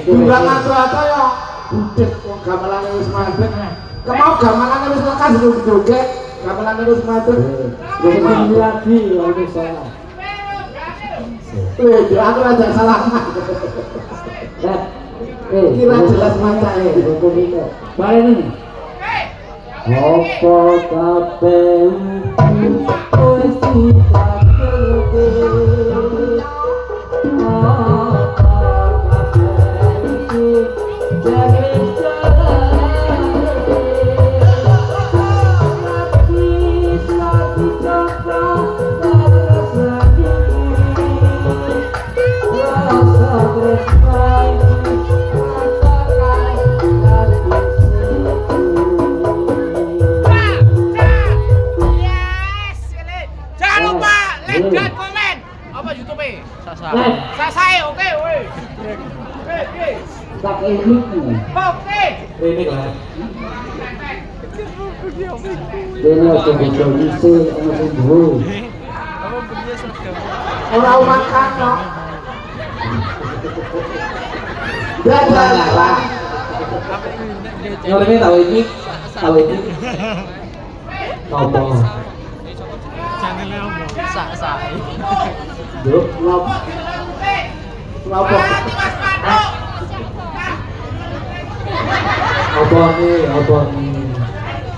Bulangan rata ya udah gamelan wis madeg. Kemau gamelan wis lekas joget, gamelan wis madeg. Ini lagi aku salah. Aku aja salah. Kira jelas macane. Bareng. Apa kabeh wis ditakdirke. Saya oke, woi. Tak ini. Oke. Ini lah. Ini aku bisa isi ana sing dhuwur. Ora makan no. Dadah. Nyore tahu ini. Apa? Sak. Yuk, lop. Apa? Apa nih?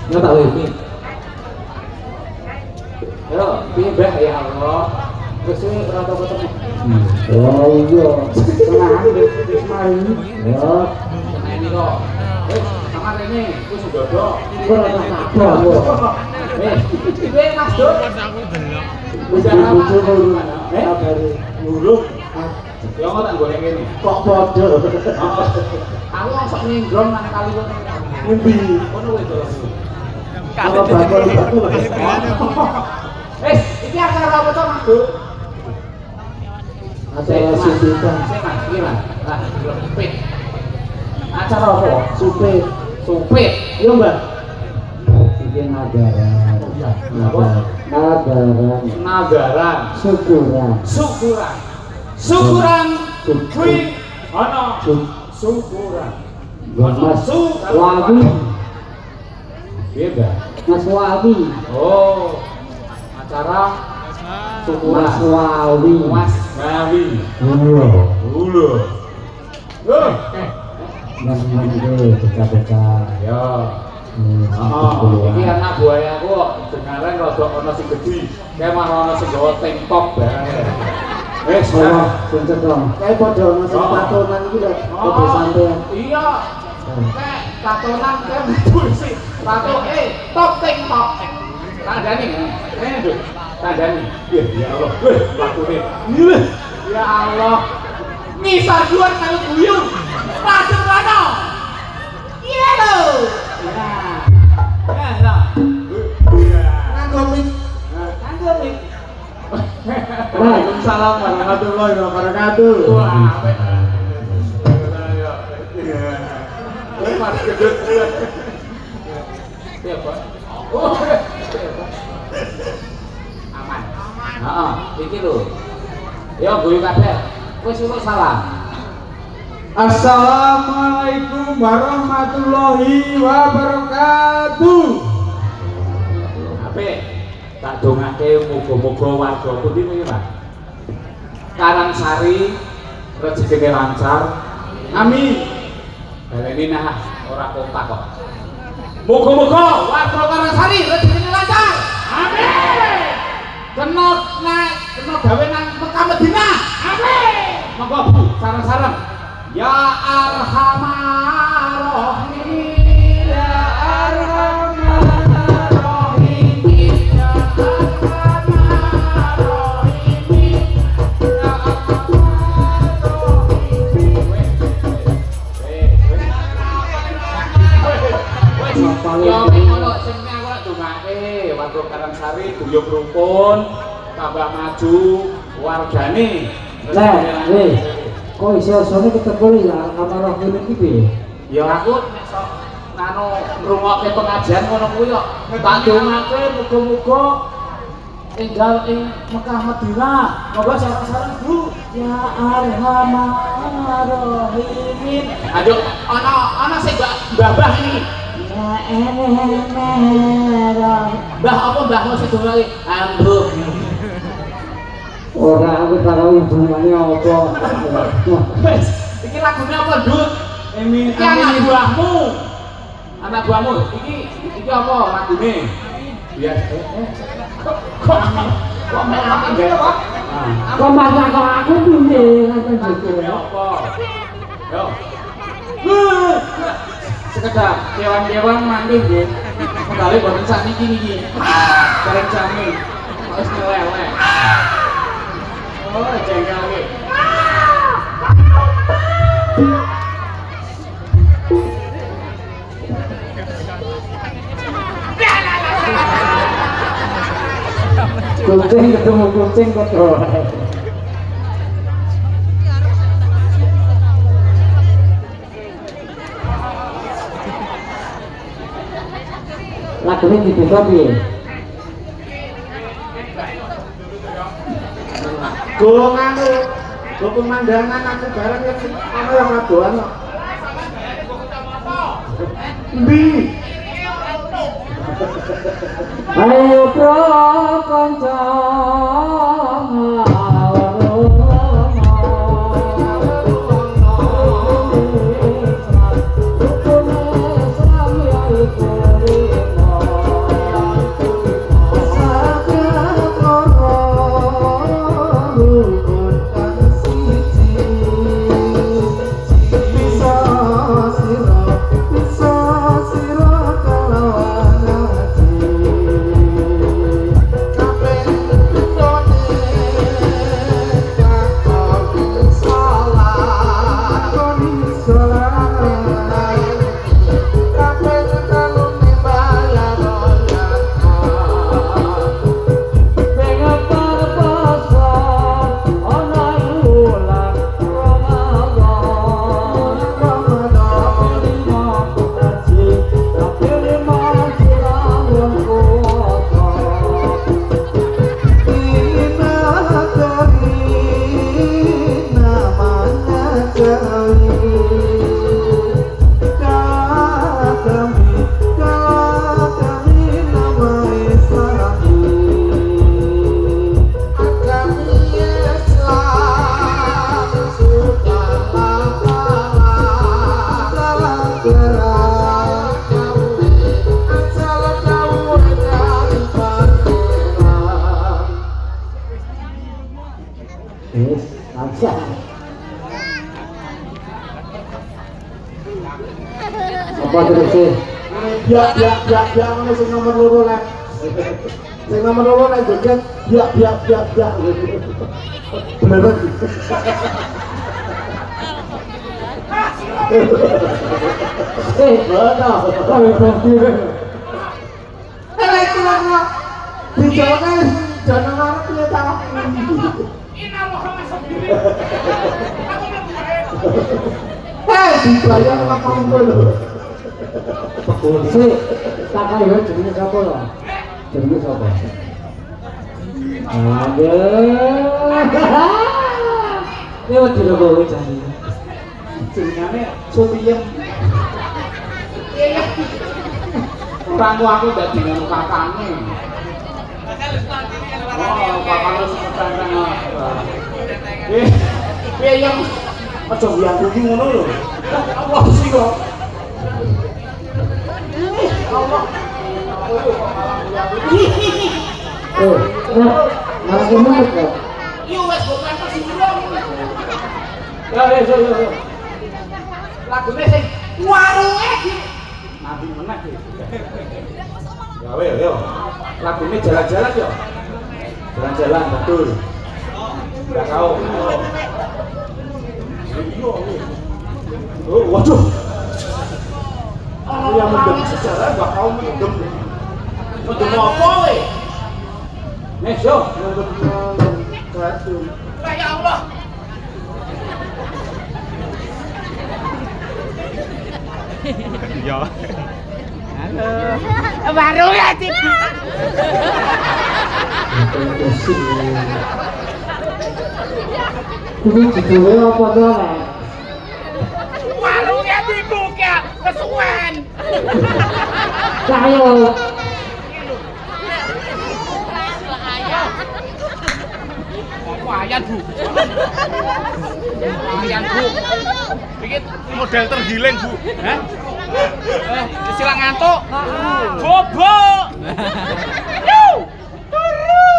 Nggak tahu ini. Yo, piye ya Allah. Wis ora tau ketemu. Oh iya. Tenang wis mari. Ya. Ini kok. Kamar ini wis dodo. Ora tak Piye Mas Dut? Udah kabare. Buruk. Ya kok tak golek ngene. Kok padha. Aku langsung ninggrom nang kali kene. Ngendi? Ngono wae to. Kalau bakul. Iki acara apa to Mas Dut? Acara suntikan. Mas, iki Mas. Lah, supit. Acara apa? Supit. Supit. Iya, Mbak. Bikin nagaran. Nagaran. Syukuran. Kuwi ana syukuran. Mas Wawi. Piye, Mbak? Mas Wawi. Oh. Acara syukuran. Mas Wawi. Mas Wawi. Hulu. Loh. Nang beka-beka. Ya. Iki anak buayaku kok dengaran rada ana sing gedhi. Kae mah ana sing gawa tank top barang. Wis, Pinter dong. Kayak padha ana sing patonan iki lho, padha sampean. Iya. Kayak patonan kae busi. Patok top tank top. Tandani. Nduk. Tandani. Ya Allah. Wih, lakune. Ya Allah. Nisa juan karo buyung. Padha kono. Iya lho. Ya lah. Ngomik. Waalaikumsalam warahmatullahi wabarakatuh. Wah, apik. Mas gedut. Iya, Pak. Oh. Aman. Heeh, iki lho. Ya guyu kabeh. Wis urut salam. Assalamualaikum warahmatullahi wabarakatuh. Ape tak dongake muga-muga warga pundi iki, Pak. Karangsari rezekine lancar. Amin. Baleni nah ora kompak kok. Muga-muga warga Karangsari rezekine lancar. Amin. Kena gawe nang Mekah Madinah. Amin. Monggo Bu, sareng-sareng. Ya Arhamar Rahim, Ya Arhamar Rahim, Ya Arhamar Rahim, Ya Arhamar Rahim. Ya ngono sing aku lak dongake warga Karangsari guyub rukun, tambah maju wargane. Kok iso-isone ketemu ya Arhamar Rahim iki piye? Ya aku nek sok nganu ngrungokke pengajian ngono kuwi kok tak ndongake muga-muga tinggal ing Mekah Madinah. Moga sareng-sareng Bu. Ya Arhamar Rahim. Aduh, ana sing mbah-mbah iki. Ya Arhamar. Mbah apa mbahmu sing dongake? Ambuh. Ora aku karo hubungannya apa? Wes, iki lagune apa, Dut? Iki anak buahmu. Anak buahmu. Iki apa lagune? Bias. Kok melati ngene kok? Kok masak kok aku piye ngoten Lagune apa? Yo. Sekedar kewan-kewan mandi nggih. Kembali boten sakniki niki. Bareng jami. Wis ngeleleh. Oh, jengkel iki. Kucing ketemu kucing kok ora. Lagune dibuka piye? Go nganu, go pemandangan aku bareng yang ana yang ngadoan kok. Ndi? Ayo pro kanca apa terus Biak ngono sing nomor loro lek. Sing nomor loro lek joget biak. Beneran. mana? Kami berhenti. Lek ngono. Dijolke jeneng arep piye ta? Dibayar 80. Si, tak kaya jenenge sapa lho? Jenenge sapa? Aduh. Ini wedi lho kowe jane. jenengane Sutiem. Iya. Orang tua aku dadi ngono kakane. Oh, kakane sekarang. Piye yang aja biangku ki ngono lho. Allah sih kok. Allah. Oh, malah kemudian kok. Yo wes bukan persinggung. Ya. Lagune sing warunge iki. Nabi meneh iki. Ya yo. Lagune jalan-jalan yo. Jalan-jalan betul. Enggak tahu. Oh, waduh. Aku yang mendem sejarah enggak tahu mendem. Mendem apa we? Nek yo, mendem batu. Ya Allah. Yo. Halo. Baru ya, Cik. Itu apa tuh, Nek? Warungnya dibuka, kesuwen. Kayo. Ayan, Bu. Ayan, Bu. Iki model tergiling, Bu. Hah? Silang ngantuk. Bobo. Yo! Turu.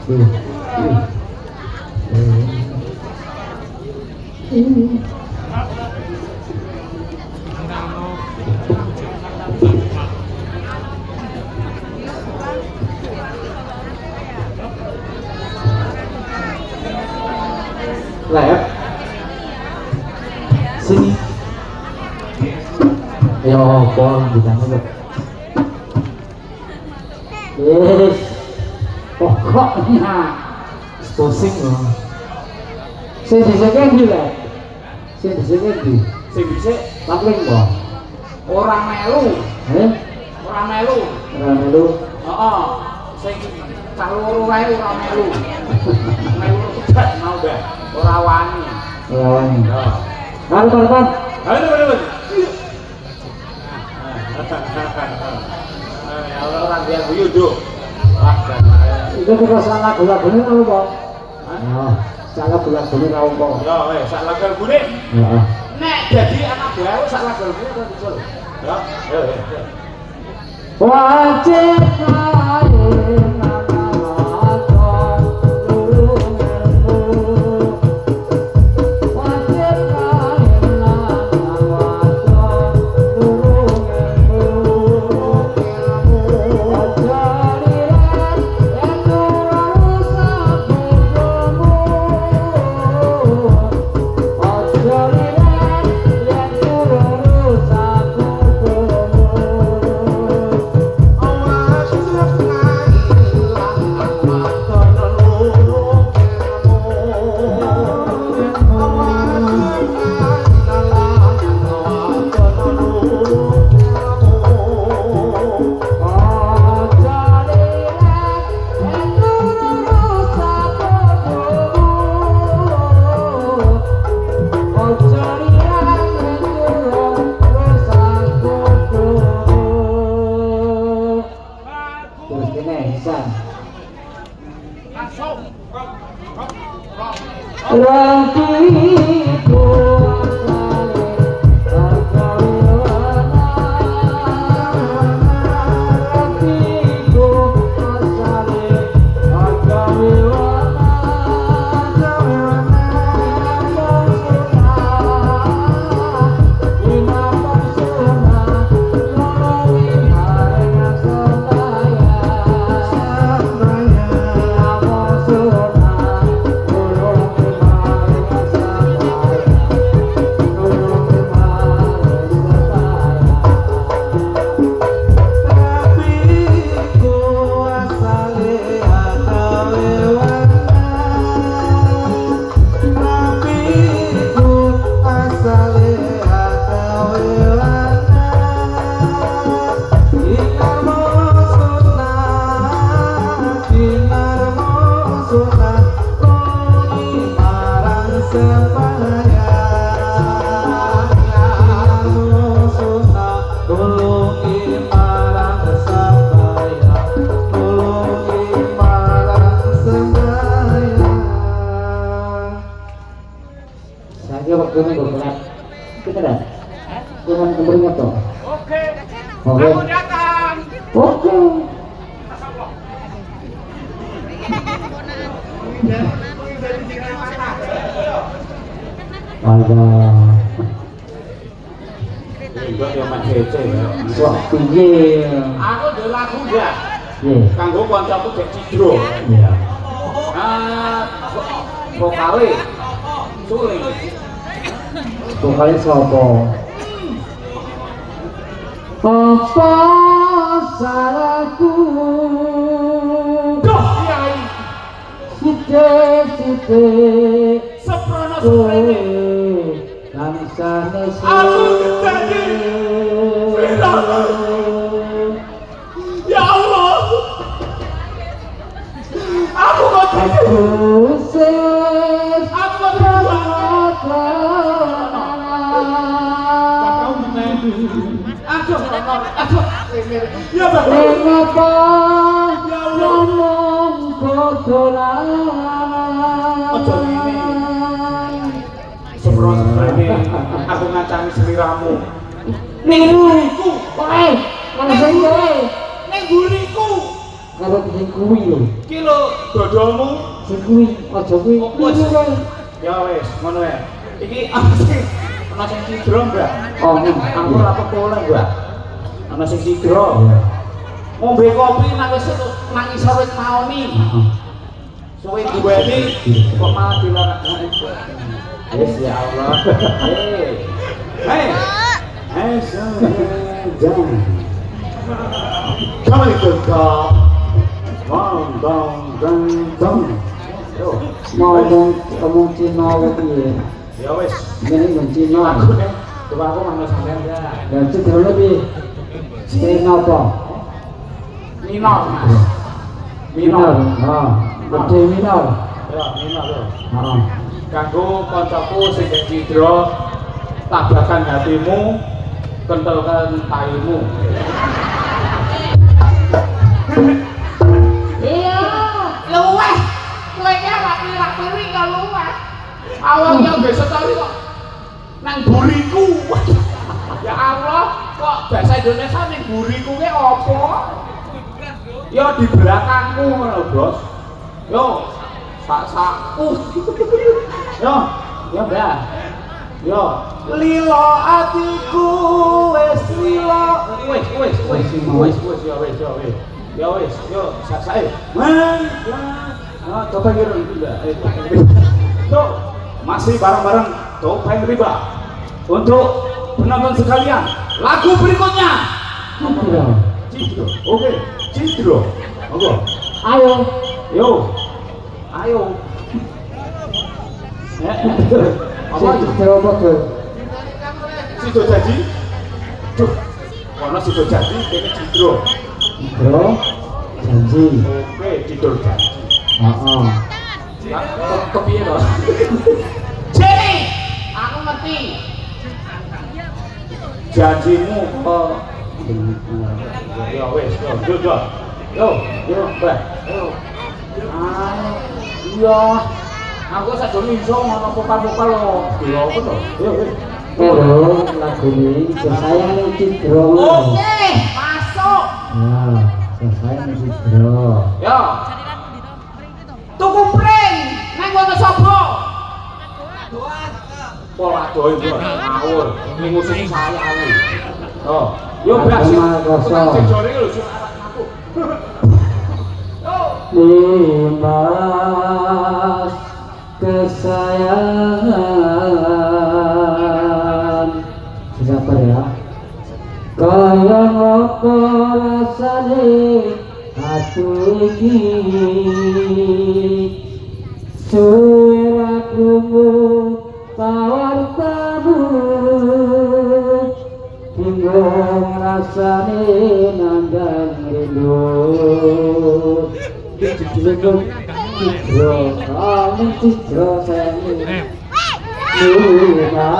Lep sini ya bol ditanya kok yes pokoknya pusing loh saya disini gila saya disini di Sing dhisik lakling kok ora melu. Ora melu. orang itu Heeh. Sing cah loro wae ora melu. Melu tidak mau dah. Ora wani. lawan Ya. kan Aduh. Ya orang dia guyu do. Wah, jangan. itu kita salah lagu-lagunya kalau kok salah lagu-lagunya kalau kok Ya wes sak lagu gune. ya Nek jadi anak baru sak lagu gune kan iso. Ya, ya. wajib kain Langsung. Kita dah. Jangan kembalinya toh. Oke. Oke. Kamu datang. Oke. Ada Enggak ya Mas Cece ya. wah piye. Aku dhewe lagu ya. Ye. Kanggo kancaku Dek Cidro. Iya. Vokale suling. Vokale sapa? Apa salahku? Duh, Kiai. Sithik-sithik Seprono kowe seprene. langsane Aku gedhe. Ya Allah. Aku kok aku ses aku kok Aduh, ya Bang. mengapa ngomong kodolan Ojo ngene. Sepro seprene aku ngancani seliramu. niku wae mana sing kowe Ning buriku. kalau sing kuwi lho Ki lho dodomu. Sing kuwi aja kuwi. Wes. Ya wis, ngono ya. Iki ana sing sidro, Mbak. Oh, Aku ora apa-apa, Mbak. Ana sing sidro. Ngombe kopi nang wis nang isor wit maoni. Suwe duweni kok malah dilarang. Yes ya Allah. Hei. Hei, jangan. Kamu itu kok. Dong. Yo, ngomong Cina piye? ya wis. Ini ngomong Cina. Aku nih, coba aku manggil sampean ya. Dan Cina lebih Cina apa? Minor, Mas. Minor. Ah, gede minor. Ya, minor lho. Heeh. Kanggo kancaku sing cidro, tabrakan hatimu, kentelkan taimu. Iya, luweh. Kowe iki rapi-rapi kok luweh. Awalnya besok tadi kok nang buriku. Ya Allah, kok bahasa Indonesia ning buriku ki apa? Yo di belakangku ngono, Bos. Yo, sak-sakku. Yo, Mbak. Yo, lilo atiku wis lilo. Wis, ya wis, yo sak-sake. Coba kira itu Mbak. Tuh, masih bareng-bareng Topeng Riba. Untuk penonton sekalian, lagu berikutnya. Cidro. Oke, Cidro. Oke. Ayo. Yo. Ayo. Apa itu? Cina apa tuh? Sido jadi. Duh. Kono sido jadi kene Cidro. Bro, janji. Oke, Cidro jadi. Heeh. Kepiye to? Jenny, aku ngerti. Janjimu kok ya wes, yo, Mbak. Yo. Iya. Aku sadurunge iso ngono vokal-vokal lho. Yo apa to? Yo. Halo, lagu ini sayang Citra. Oke, masuk. Nah, sayang Citra. Yo. Tuku pring nang ngono sapa? Pola doy bro, ngawur. Ini musuh saya ali. Oh, yo Mbak. Agama kosong. Sing jore lho sing arek aku. Yo. Nimas kesayangan. Siapa ya? Kaya apa rasane hati iki suaraku tawar tamu hingga rasane nandang rindu Citra, kamu Citra sayang Nimas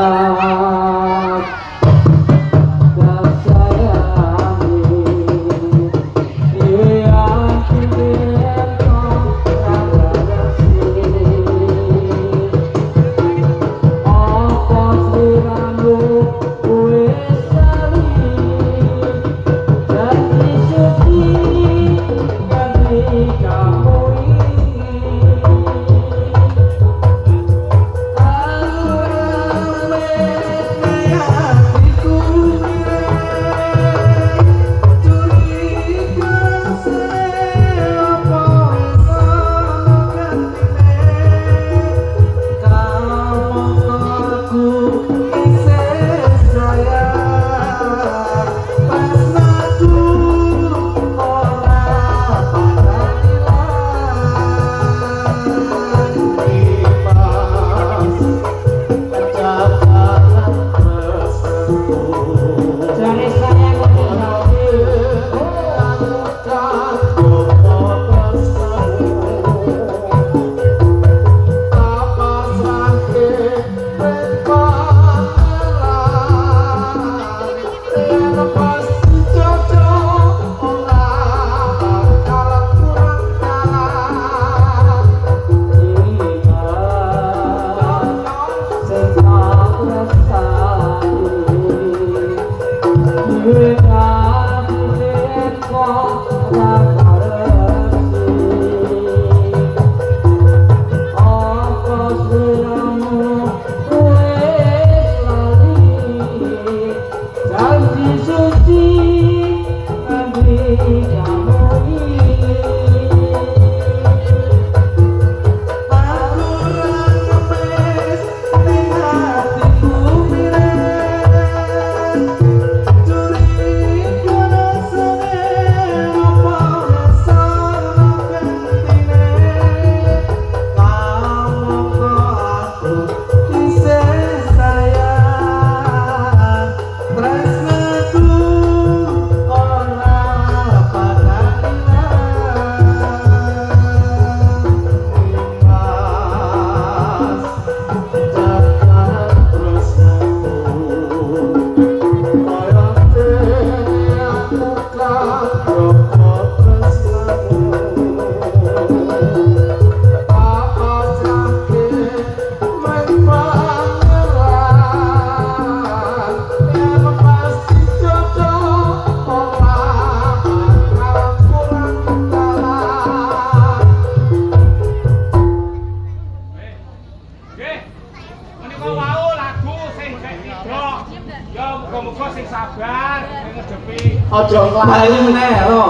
Bali meneh lho.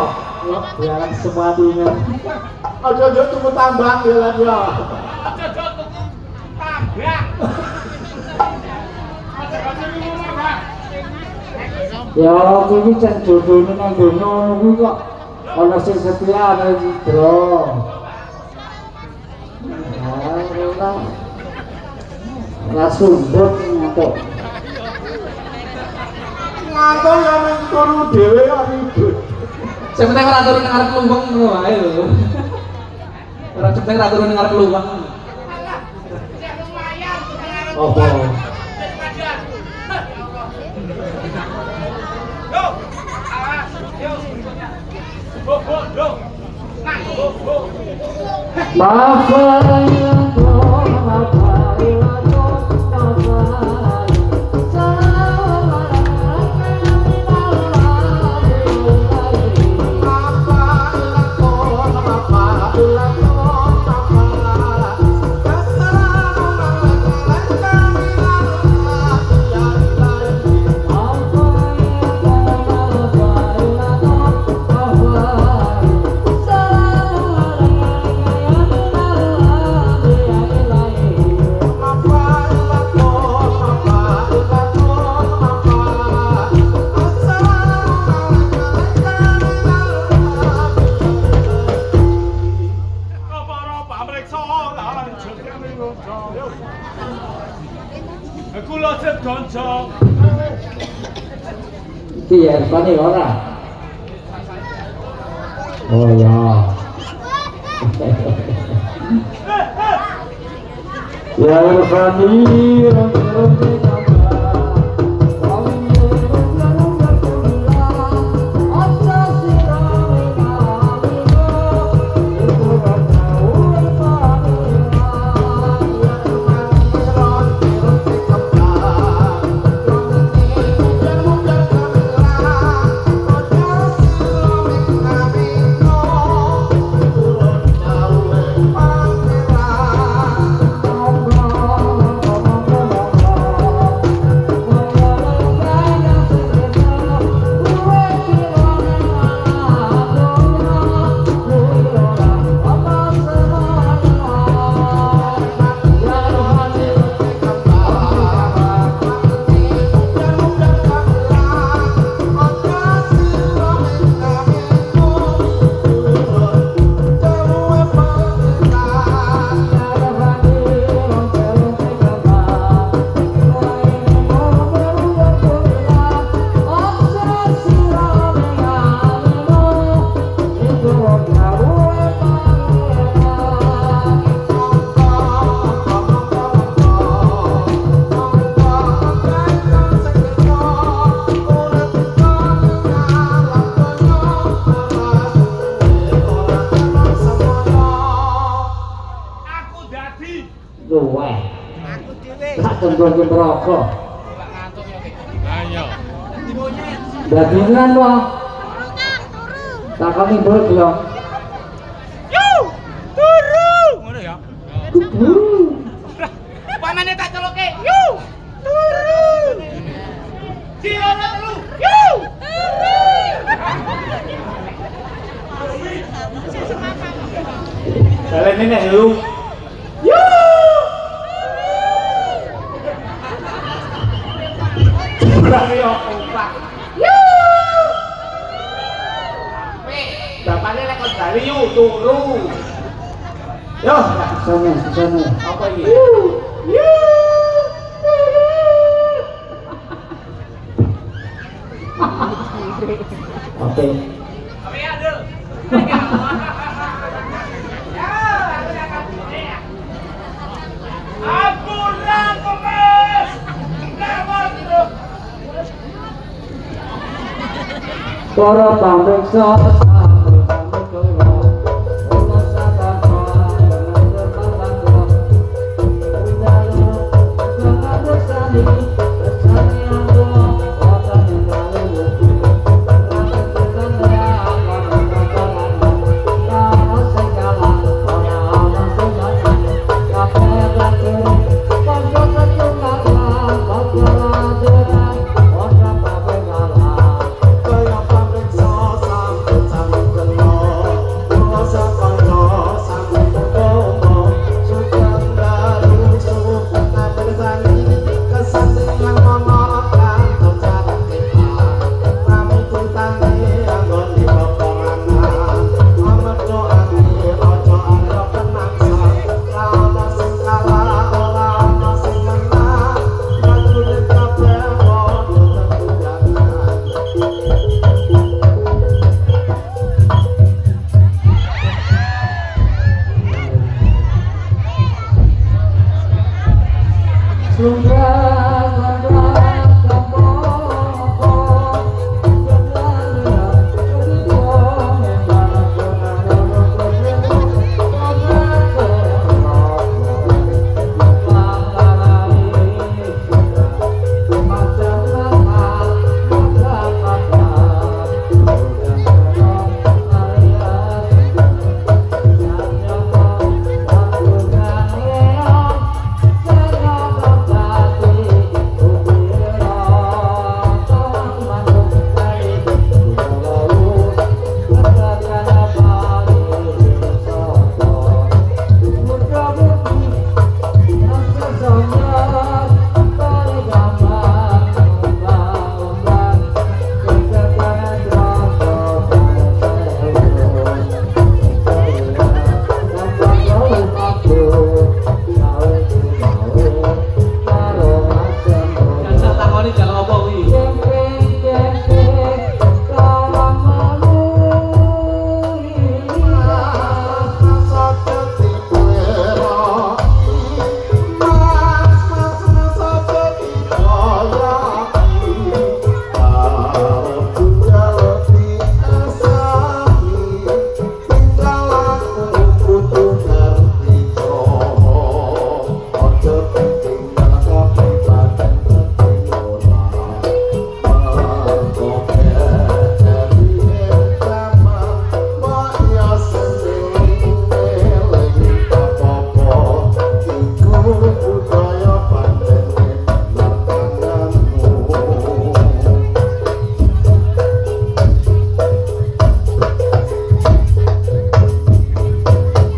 Biaran semua dunia. Aja tunggu tambang ya lah ya. Ya kuwi cek jodone nang donya kuwi kok ana sing setia ana Citra. Ora sumbut ngantuk. Ngantuk ya ning turu dhewe kok ribut. Sing penting ora turun ngarep lumbung ngono wae lho. Ora cepet ora turun ngarep lumbung. Oh. Iki ya pane ora. Oh ya. Ya Irfani Gue merokok. Dadinan wah. Tak kami bergelong. Yo, turu. Ngono ya. Pamane tak celoke. Yo, turu. Cilono telu. Yo, turu. Kalian ini lu. Bapaknya lek kon bali yu turu. Yo, sana. apa iki? Oke. Apa ya, Dul? Ampun, Mas. Para pamriksa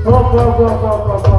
Go, go, go, go, go, go.